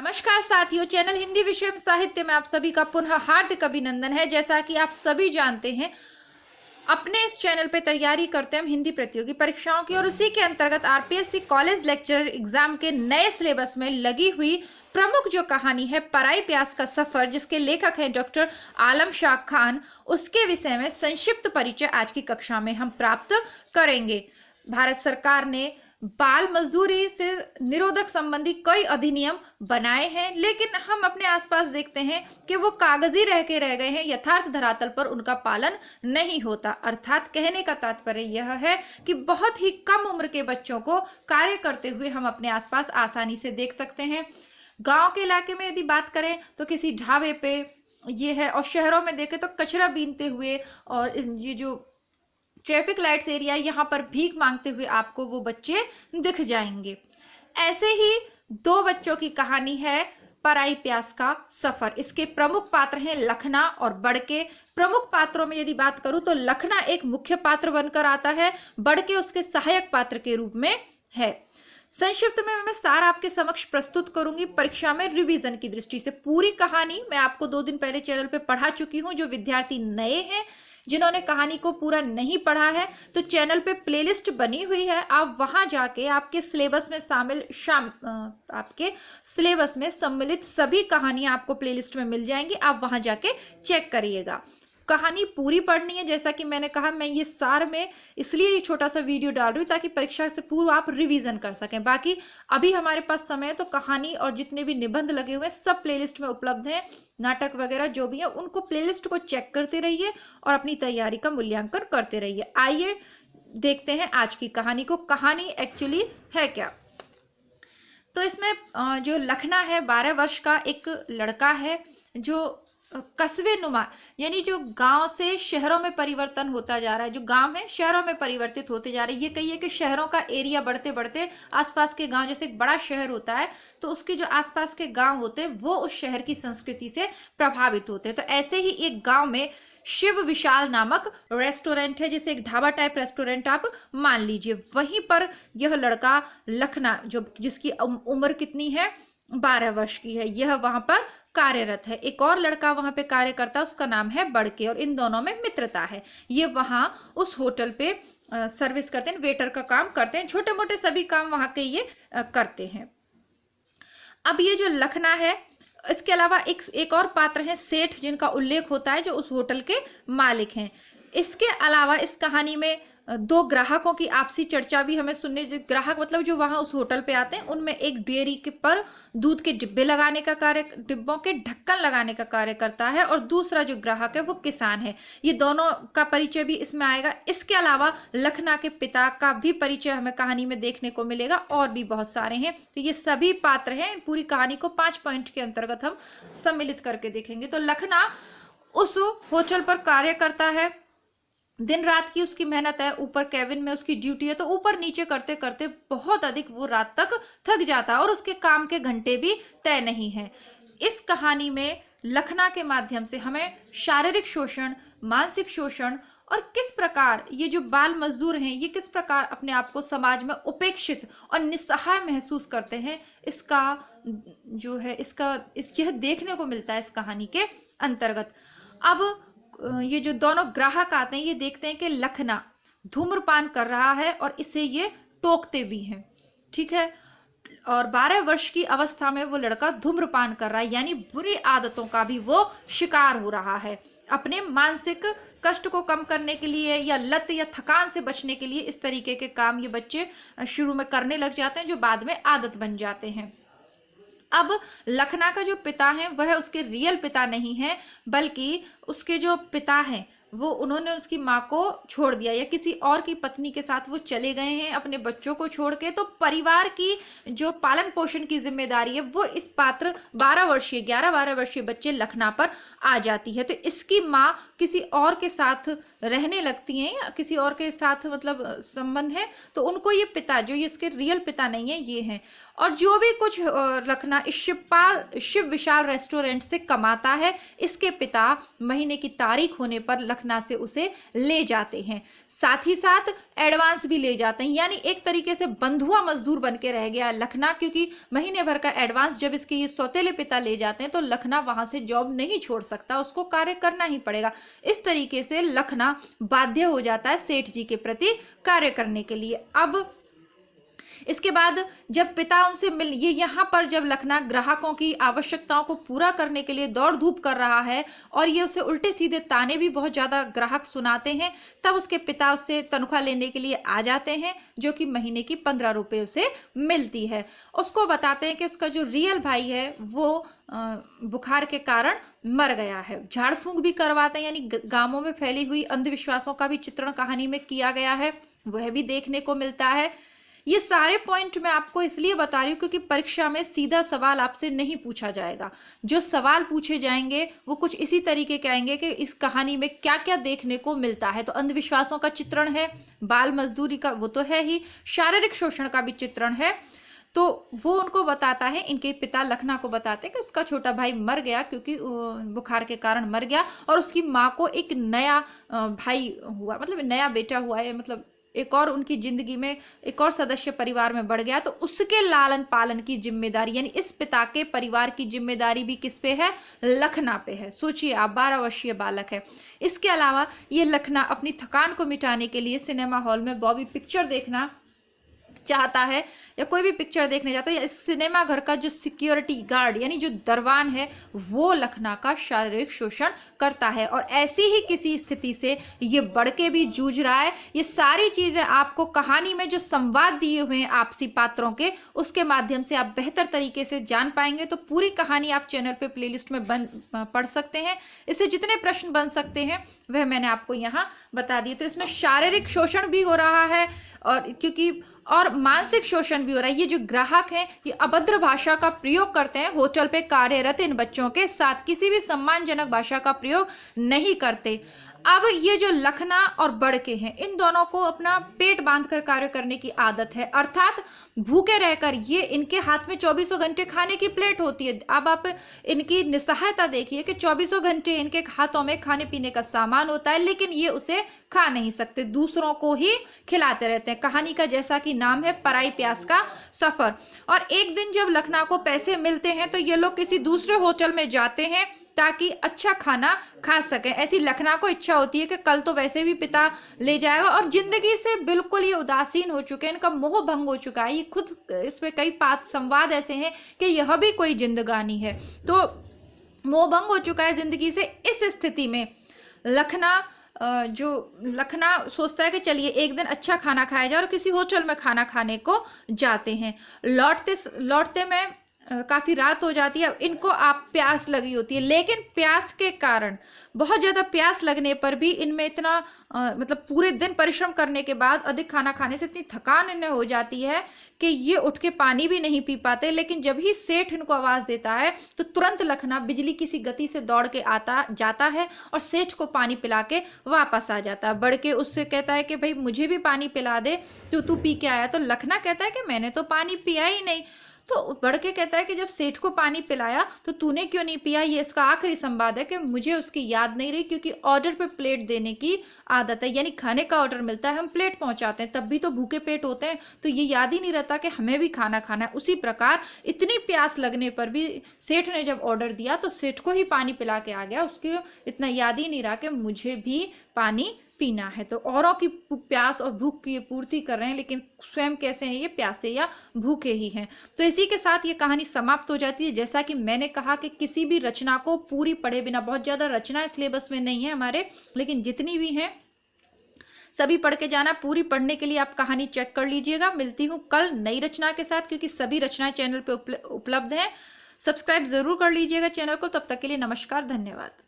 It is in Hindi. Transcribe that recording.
नमस्कार साथियों, चैनल हिंदी विषय में साहित्य में आप सभी का पुनः हार्दिक अभिनंदन है। जैसा कि आप सभी जानते हैं, अपने इस चैनल पे तैयारी करते हैं हम हिंदी प्रतियोगी परीक्षाओं की, और उसी के अंतर्गत आरपीएससी कॉलेज लेक्चरर एग्जाम के नए सिलेबस में लगी हुई प्रमुख जो कहानी है पराई प्यास का सफर, जिसके लेखक हैं डॉक्टर आलम शाह खान, उसके विषय में संक्षिप्त परिचय आज की कक्षा में हम प्राप्त करेंगे। भारत सरकार ने बाल मजदूरी से निरोधक संबंधी कई अधिनियम बनाए हैं, लेकिन हम अपने आसपास देखते हैं कि वो कागजी रह गए हैं, यथार्थ धरातल पर उनका पालन नहीं होता। अर्थात कहने का तात्पर्य यह है कि बहुत ही कम उम्र के बच्चों को कार्य करते हुए हम अपने आसपास आसानी से देख सकते हैं। गांव के इलाके में यदि बात करें तो किसी ढाबे पे ये है, और शहरों में देखें तो कचरा बीनते हुए और ये जो ट्रैफिक लाइट्स एरिया, यहाँ पर भीख मांगते हुए आपको वो बच्चे दिख जाएंगे। ऐसे ही दो बच्चों की कहानी है पराई प्यास का सफर। इसके प्रमुख पात्र हैं लखना और बड़के। प्रमुख पात्रों में यदि बात करूं तो लखना एक मुख्य पात्र बनकर आता है, बड़के उसके सहायक पात्र के रूप में है। संक्षिप्त में मैं सार आपके समक्ष प्रस्तुत करूंगी परीक्षा में रिवीजन की दृष्टि से। पूरी कहानी मैं आपको 2 दिन पहले चैनल पे पढ़ा चुकी हूं। जो विद्यार्थी नए हैं, जिन्होंने कहानी को पूरा नहीं पढ़ा है, तो चैनल पे प्लेलिस्ट बनी हुई है, आप वहां जाके आपके सिलेबस में आपके सिलेबस में सम्मिलित सभी कहानियां आपको प्लेलिस्ट में मिल जाएंगी। आप वहां जाके चेक करिएगा। कहानी पूरी पढ़नी है। जैसा कि मैंने कहा, मैं ये सार में इसलिए ये छोटा सा वीडियो डाल रही हूँ ताकि परीक्षा से पूर्व आप रिवीजन कर सकें। बाकी अभी हमारे पास समय है तो कहानी और जितने भी निबंध लगे हुए हैं सब प्लेलिस्ट में उपलब्ध हैं। नाटक वगैरह जो भी है उनको प्लेलिस्ट को चेक करते रहिए और अपनी तैयारी का मूल्यांकन करते रहिए। आइए देखते हैं आज की कहानी को। कहानी एक्चुअली है क्या। तो इसमें जो लखना है 12 वर्ष का एक लड़का है, जो कस्बे नुमा यानी जो गांव से शहरों में परिवर्तन होता जा रहा है, जो गांव है शहरों में परिवर्तित होते जा रहे हैं। ये कहिए कि शहरों का एरिया बढ़ते बढ़ते आसपास के गांव, जैसे एक बड़ा शहर होता है तो उसके जो आसपास के गांव होते हैं वो उस शहर की संस्कृति से प्रभावित होते हैं। तो ऐसे ही एक गांव में शिव विशाल नामक रेस्टोरेंट है, जिसे एक ढाबा टाइप रेस्टोरेंट आप मान लीजिए। वहीं पर यह लड़का लखना, जिसकी उम्र कितनी है 12 वर्ष की है, यह वहां पर कार्यरत है। एक और लड़का वहां पे कार्य करता है, उसका नाम है बड़के, और इन दोनों में मित्रता है। ये वहां उस होटल पे सर्विस करते हैं, वेटर का काम करते हैं, छोटे मोटे सभी काम वहां के ये करते हैं। अब ये जो लखना है, इसके अलावा एक और पात्र है सेठ, जिनका उल्लेख होता है, जो उस होटल के मालिक हैं। इसके अलावा इस कहानी में 2 ग्राहकों की आपसी चर्चा भी हमें सुनने। ग्राहक मतलब जो वहां उस होटल पे आते हैं, उनमें एक डेयरी के पर दूध के डिब्बे लगाने का कार्य, डिब्बों के ढक्कन लगाने का कार्य करता है, और दूसरा जो ग्राहक है वो किसान है। ये दोनों का परिचय भी इसमें आएगा। इसके अलावा लखना के पिता का भी परिचय हमें कहानी में देखने को मिलेगा, और भी बहुत सारे हैं। तो ये सभी पात्र हैं। पूरी कहानी को 5 पॉइंट के अंतर्गत हम सम्मिलित करके देखेंगे। तो लखना उस होटल पर कार्य करता है, दिन रात की उसकी मेहनत है, ऊपर केबिन में उसकी ड्यूटी है, तो ऊपर नीचे करते करते बहुत अधिक वो रात तक थक जाता है, और उसके काम के घंटे भी तय नहीं है। इस कहानी में लखना के माध्यम से हमें शारीरिक शोषण, मानसिक शोषण, और किस प्रकार ये जो बाल मजदूर हैं ये किस प्रकार अपने आप को समाज में उपेक्षित और निस्सहाय महसूस करते हैं, इसका जो है यह देखने को मिलता है इस कहानी के अंतर्गत। अब ये जो दोनों ग्राहक आते हैं, ये देखते हैं कि लखना धूम्रपान कर रहा है और इसे ये टोकते भी हैं, ठीक है। और 12 वर्ष की अवस्था में वो लड़का धूम्रपान कर रहा है, यानी बुरी आदतों का भी वो शिकार हो रहा है। अपने मानसिक कष्ट को कम करने के लिए या लत या थकान से बचने के लिए इस तरीके के काम ये बच्चे शुरू में करने लग जाते हैं, जो बाद में आदत बन जाते हैं। अब लखना का जो पिता है वह उसके रियल पिता नहीं है, बल्कि उसके जो पिता हैं वो उन्होंने उसकी माँ को छोड़ दिया, या किसी और की पत्नी के साथ वो चले गए हैं अपने बच्चों को छोड़ के। तो परिवार की जो पालन पोषण की जिम्मेदारी है वो इस पात्र 11-12 वर्षीय बच्चे लखना पर आ जाती है। तो इसकी माँ किसी और के साथ रहने लगती हैं, या किसी और के साथ मतलब संबंध है, तो उनको ये पिता, जो ये इसके रियल पिता नहीं है, ये हैं। और जो भी कुछ लखना इस शिव विशाल रेस्टोरेंट से कमाता है, इसके पिता महीने की तारीख होने पर लखना लखना से उसे ले जाते हैं, साथ ही साथ एडवांस भी ले जाते हैं। यानी एक तरीके से बंधुआ मजदूर बन के रह गया लखना, क्योंकि महीने भर का एडवांस जब इसके ये सौतेले पिता ले जाते हैं तो लखना वहां से जॉब नहीं छोड़ सकता, उसको कार्य करना ही पड़ेगा। इस तरीके से लखना बाध्य हो जाता है सेठ जी के प्रति कार्य करने के लिए। अब इसके बाद जब पिता उनसे मिल, ये यहाँ पर जब लखना ग्राहकों की आवश्यकताओं को पूरा करने के लिए दौड़ धूप कर रहा है और ये उसे उल्टे सीधे ताने भी बहुत ज़्यादा ग्राहक सुनाते हैं, तब उसके पिता उससे तनख्वाह लेने के लिए आ जाते हैं, जो कि महीने की 15 रुपये उसे मिलती है। उसको बताते हैं कि उसका जो रियल भाई है वो बुखार के कारण मर गया है। झाड़ फूंक भी करवाते हैं, यानी गांवों में फैली हुई अंधविश्वासों का भी चित्रण कहानी में किया गया है, वह भी देखने को मिलता है। ये सारे पॉइंट मैं आपको इसलिए बता रही हूँ क्योंकि परीक्षा में सीधा सवाल आपसे नहीं पूछा जाएगा। जो सवाल पूछे जाएंगे वो कुछ इसी तरीके के आएंगे कि इस कहानी में क्या क्या देखने को मिलता है। तो अंधविश्वासों का चित्रण है, बाल मजदूरी का वो तो है ही, शारीरिक शोषण का भी चित्रण है। तो वो उनको बताता है, इनके पिता लखना को बताते हैं कि उसका छोटा भाई मर गया क्योंकि बुखार के कारण मर गया, और उसकी माँ को एक नया भाई हुआ, मतलब नया बेटा हुआ है, मतलब एक और उनकी जिंदगी में एक और सदस्य परिवार में बढ़ गया। तो उसके लालन पालन की जिम्मेदारी, यानी इस पिता के परिवार की जिम्मेदारी भी किस पे है? लखना पे है। सोचिए आप, 12 वर्षीय बालक है। इसके अलावा ये लखना अपनी थकान को मिटाने के लिए सिनेमा हॉल में बॉबी पिक्चर देखना चाहता है या कोई भी पिक्चर देखने जाता है, या इस सिनेमा घर का जो सिक्योरिटी गार्ड यानी जो दरवान है वो लखना का शारीरिक शोषण करता है, और ऐसी ही किसी स्थिति से ये बढ़ के भी जूझ रहा है। ये सारी चीज़ें आपको कहानी में जो संवाद दिए हुए हैं आपसी पात्रों के, उसके माध्यम से आप बेहतर तरीके से जान पाएंगे। तो पूरी कहानी आप चैनल पे प्लेलिस्ट में पढ़ सकते हैं। इससे जितने प्रश्न बन सकते हैं वह मैंने आपको यहाँ बता दिए। तो इसमें शारीरिक शोषण भी हो रहा है और मानसिक शोषण भी हो रहा है। ये जो ग्राहक हैं ये अभद्र भाषा का प्रयोग करते हैं, होटल पे कार्यरत इन बच्चों के साथ किसी भी सम्मानजनक भाषा का प्रयोग नहीं करते। अब ये जो लखना और बड़के हैं, इन दोनों को अपना पेट बांधकर कार्य करने की आदत है, अर्थात भूखे रहकर। ये इनके हाथ में 24 घंटे खाने की प्लेट होती है। अब आप इनकी निस्सहायता देखिए कि 24 घंटे इनके हाथों में खाने पीने का सामान होता है, लेकिन ये उसे खा नहीं सकते, दूसरों को ही खिलाते रहते हैं। कहानी का जैसा कि नाम है, पराई प्यास का सफर। और एक दिन जब लखना को पैसे मिलते हैं तो ये लोग किसी दूसरे होटल में जाते हैं ताकि अच्छा खाना खा सकें। ऐसी लखना को इच्छा होती है कि कल तो वैसे भी पिता ले जाएगा, और जिंदगी से बिल्कुल ये उदासीन हो चुके हैं, इनका मोह भंग हो चुका है। ये खुद इसमें कई संवाद ऐसे हैं कि यह भी कोई जिंदगानी है। तो मोह भंग हो चुका है जिंदगी से। इस स्थिति में लखना सोचता है कि चलिए एक दिन अच्छा खाना खाया जाए, और किसी होटल में खाना खाने को जाते हैं। लौटते में काफ़ी रात हो जाती है। इनको प्यास लगी होती है, लेकिन प्यास के कारण, बहुत ज़्यादा प्यास लगने पर भी इनमें इतना मतलब पूरे दिन परिश्रम करने के बाद अधिक खाना खाने से इतनी थकान इन्हें हो जाती है कि ये उठ के पानी भी नहीं पी पाते। लेकिन जब ही सेठ इनको आवाज़ देता है तो तुरंत लखना बिजली किसी गति से दौड़ के जाता है और सेठ को पानी पिला के वापस आ जाता है। बढ़ के उससे कहता है कि भाई मुझे भी पानी पिला दे, तू पी के आया। तो लखना कहता है कि मैंने तो पानी पिया ही नहीं। तो बढ़ के कहता है कि जब सेठ को पानी पिलाया तो तूने क्यों नहीं पिया। ये इसका आखिरी संवाद है कि मुझे उसकी याद नहीं रही, क्योंकि ऑर्डर पे प्लेट देने की आदत है, यानी खाने का ऑर्डर मिलता है, हम प्लेट पहुंचाते हैं, तब भी तो भूखे पेट होते हैं, तो ये याद ही नहीं रहता कि हमें भी खाना खाना है। उसी प्रकार इतनी प्यास लगने पर भी सेठ ने जब ऑर्डर दिया तो सेठ को ही पानी पिला के आ गया, उसके इतना याद ही नहीं रहा कि मुझे भी पानी पीना है। तो औरों की प्यास और भूख की पूर्ति कर रहे हैं, लेकिन स्वयं कैसे हैं? ये प्यासे या भूखे ही हैं। तो इसी के साथ ये कहानी समाप्त हो जाती है। जैसा कि मैंने कहा कि किसी भी रचना को पूरी पढ़े बिना, बहुत ज़्यादा रचना सिलेबस में नहीं है हमारे, लेकिन जितनी भी हैं सभी पढ़ के जाना। पूरी पढ़ने के लिए आप कहानी चेक कर लीजिएगा। मिलती हूँ कल नई रचना के साथ, क्योंकि सभी रचनाएं चैनल पर उपलब्ध हैं। सब्सक्राइब जरूर कर लीजिएगा चैनल को। तब तक के लिए नमस्कार, धन्यवाद।